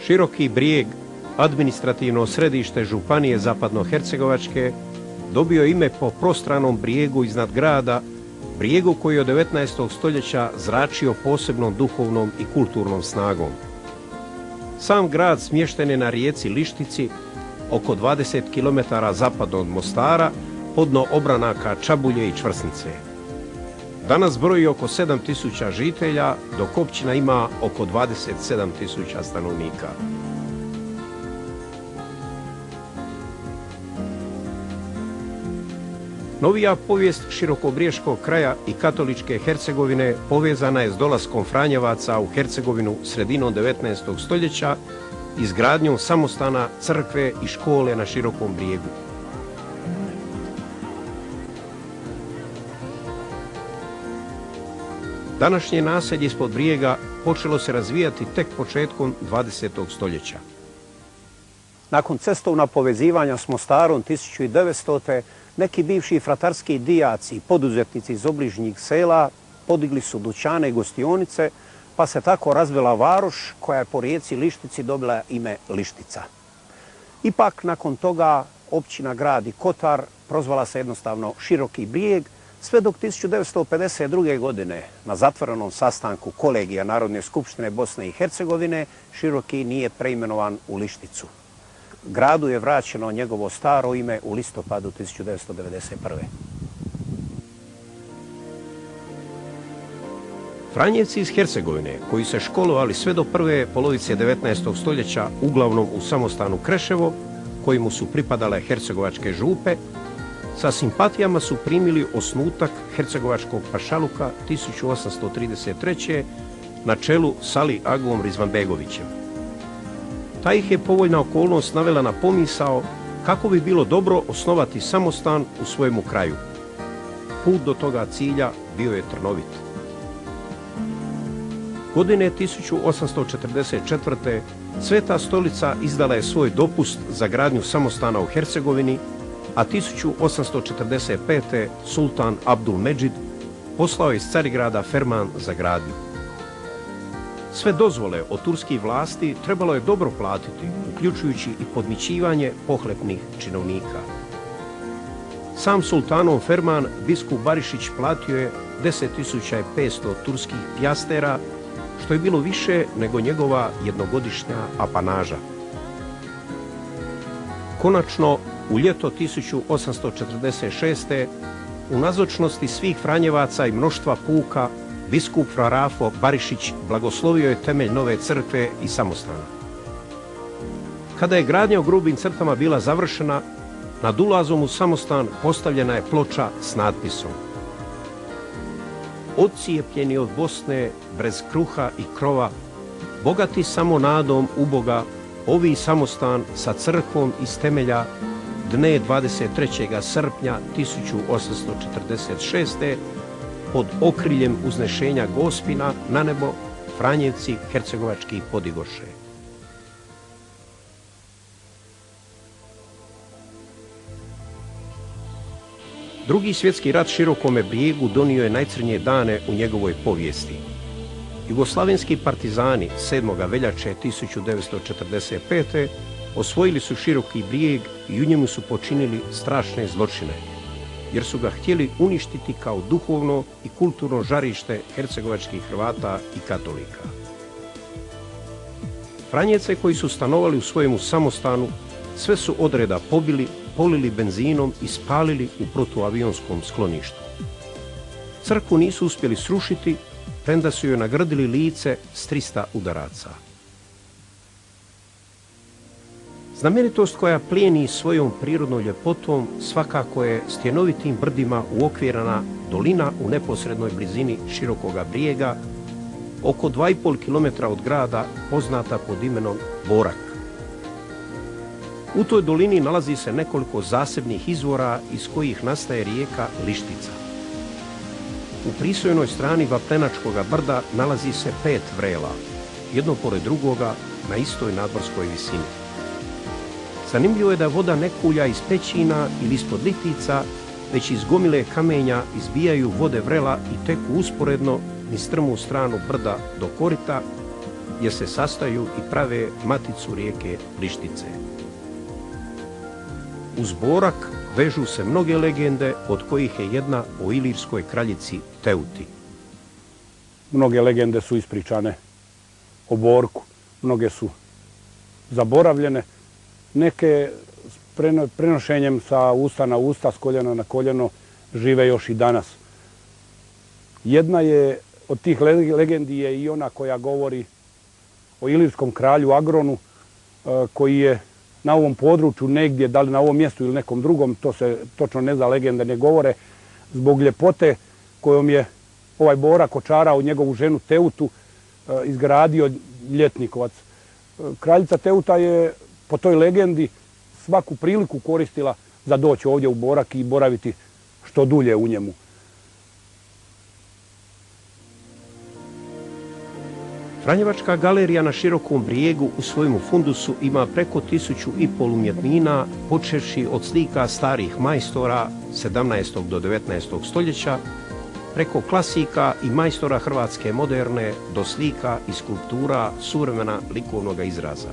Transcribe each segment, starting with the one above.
Široki Brijeg, administrativno središte županije Zapadnohercegovačke, dobio je ime po prostranom brijegu iznad grada, brijegu koji je od 19. stoljeća zračio posebnom duhovnom i kulturnom snagom. Sam grad smješten je na rijeci Lištici, oko 20 km zapadno od Mostara, podno obranaka Čabulje i Čvrsnice. Danas broji oko 7.000 žitelja, dok općina ima oko 27.000 stanovnika. Novija povijest širokobriješkog kraja i katoličke Hercegovine povezana je s dolaskom Franjevaca u Hercegovinu sredinom 19. stoljeća, izgradnjom samostana, crkve i škole na Širokom Brijegu. Današnje naselje ispod Brijega počelo se razvijati tek početkom 20. stoljeća. Nakon cestovna povezivanja s Mostarom 1900. neki bivši fratarski dijaci i poduzetnici iz obližnjih sela podigli su dućane i gostionice, pa se tako razvila varoš koja je po rijeci Lištici dobila ime Lištica. Ipak nakon toga općina, grad i kotar prozvala se jednostavno Široki Brijeg, sve dok 1952. godine na zatvorenom sastanku kolegija Narodne skupštine Bosne i Hercegovine Široki nije preimenovan u Lišticu. Gradu je vraćeno njegovo staro ime u listopadu 1991. Franjevci iz Hercegovine, koji se školovali sve do prve polovice 19. stoljeća uglavnom u samostanu Kreševo, kojemu su pripadale hercegovačke župe, sa simpatijama su primili osnutak hercegovačkog pašaluka 1833. na čelu s Ali Agom Rizvanbegovićem. Ta ih je povoljna okolnost navela na pomisao kako bi bilo dobro osnovati samostan u svojemu kraju. Put do toga cilja bio je trnovit. Godine 1844. Sveta stolica izdala je svoj dopust za gradnju samostana u Hercegovini, a 1845. sultan Abdul Medžid poslao je iz Carigrada ferman za gradnju. Sve dozvole od turskih vlasti trebalo je dobro platiti, uključujući i podmićivanje pohlepnih činovnika. Sam sultanov ferman, biskup Barišić, platio je 10.500 turskih pjastera, što je bilo više nego njegova jednogodišnja apanaža. Konačno, u ljeto 1846. u nazočnosti svih Franjevaca i mnoštva puka, biskup Fra Rafo Barišić blagoslovio je temelj nove crkve i samostana. Kada je gradnja u grubim crtama bila završena, nad ulazom u samostan postavljena je ploča s natpisom: "Odcijepljeni od Bosne, bez kruha i krova, bogati samo nadom u Boga, ovi samostan sa crkvom iz temelja, dne 23. srpnja 1846. pod okriljem uznešenja Gospina na nebo, Franjevci hercegovački podigoše." Drugi svjetski rat Širokome Brijegu donio je najcrnije dane u njegovoj povijesti. Jugoslavenski partizani 7. veljače 1945. osvojili su Široki Brijeg i u njemu su počinili strašne zločine, jer su ga htjeli uništiti kao duhovno i kulturno žarište hercegovačkih Hrvata i katolika. Franjevce koji su stanovali u svojemu samostanu sve su odreda pobili, polili benzinom i spalili u protuavionskom skloništu. Crkvu nisu uspjeli srušiti, premda su joj nagrdili lice s 300 udaraca. Znamenitost koja plijeni svojom prirodnom ljepotom svakako je stjenovitim brdima uokvirana dolina u neposrednoj blizini Širokoga Brijega, oko 2,5 km od grada, poznata pod imenom Borak. U toj dolini nalazi se nekoliko zasebnih izvora iz kojih nastaje rijeka Lištica. U prisojnoj strani Vapnenačkoga brda nalazi se 5 vrela, jedno pored drugoga na istoj nadmorskoj visini. Zanimljivo je da voda ne kulja iz pećina ili ispod litica, već iz gomile kamenja izbijaju vode vrela i teku usporedno niz strmu stranu brda do korita, gdje se sastaju i prave maticu rijeke Lištice. Uz Borak vežu se mnoge legende, od kojih je jedna o ilirskoj kraljici Teuti. Mnoge legende su ispričane o Borku, mnoge su zaboravljene, neke prenošenjem sa usta na usta, s koljena na koljeno, žive još i danas. Jedna je od tih legendi je i ona koja govori o ilirskom kralju Agronu, koji je na ovom području negdje, da li na ovom mjestu ili nekom drugom, to se točno ne zna, legende ne govore, zbog ljepote kojom je ovaj Borak očarao njegovu ženu Teutu, izgradio ljetnikovac. Kraljica Teuta je po toj legendi svaku priliku koristila za doći ovdje u Borak i boraviti što dulje u njemu. Franjevačka galerija na Širokom Brijegu u svojemu fundusu ima preko 1500 umjetnina, počevši od slika starih majstora 17. do 19. stoljeća, preko klasika i majstora hrvatske moderne do slika i skulptura suvremena likovnog izraza.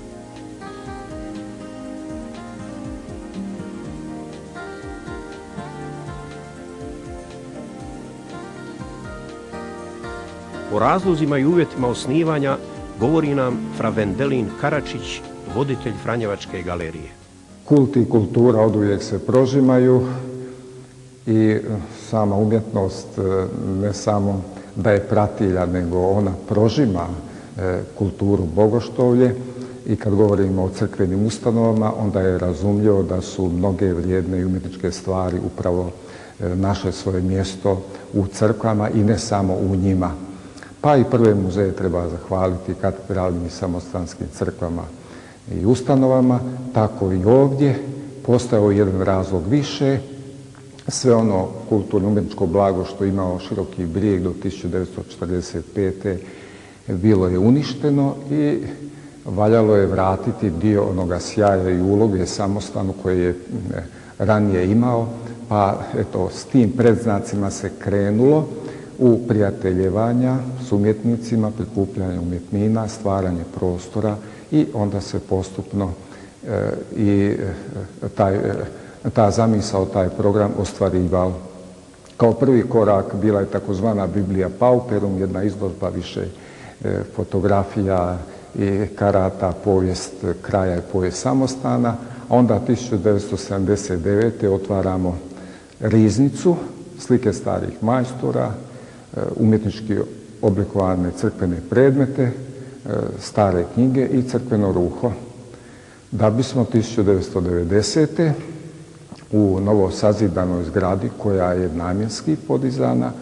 O razlozima i uvjetima osnivanja govori nam fra Vendelin Karačić, voditelj Franjevačke galerije. Kult i kultura oduvijek se prožimaju i sama umjetnost ne samo da je pratilja, nego ona prožima kulturu bogoštovlje i kad govorimo o crkvenim ustanovama, onda je razumljivo da su mnoge vrijedne i umjetničke stvari upravo naše svoje mjesto u crkvama i ne samo u njima. Pa i prve muzeje treba zahvaliti katedralnim i samostanskim crkvama i ustanovama, tako i ovdje. Postojao jedan razlog više, sve ono kulturno umjetničko blago što je imao Široki Brijeg do 1945. bilo je uništeno i valjalo je vratiti dio onoga sjaja i uloge samostanu koje je ranije imao, pa eto s tim predznacima se krenulo u prijateljevanja s umjetnicima, prikupljanje umjetnina, stvaranje prostora i onda se postupno ta zamisao, taj program ostvarivao. Kao prvi korak bila je takozvana Biblija Pauperum, jedna izložba više fotografija i karata, povijest kraja i povijest samostana, a onda 1979. otvaramo riznicu, slike starih majstora, umjetnički oblikovane crkvene predmete, stare knjige i crkveno ruho. Da bismo 1990. u novo sazidanoj zgradi koja je namjenski podizana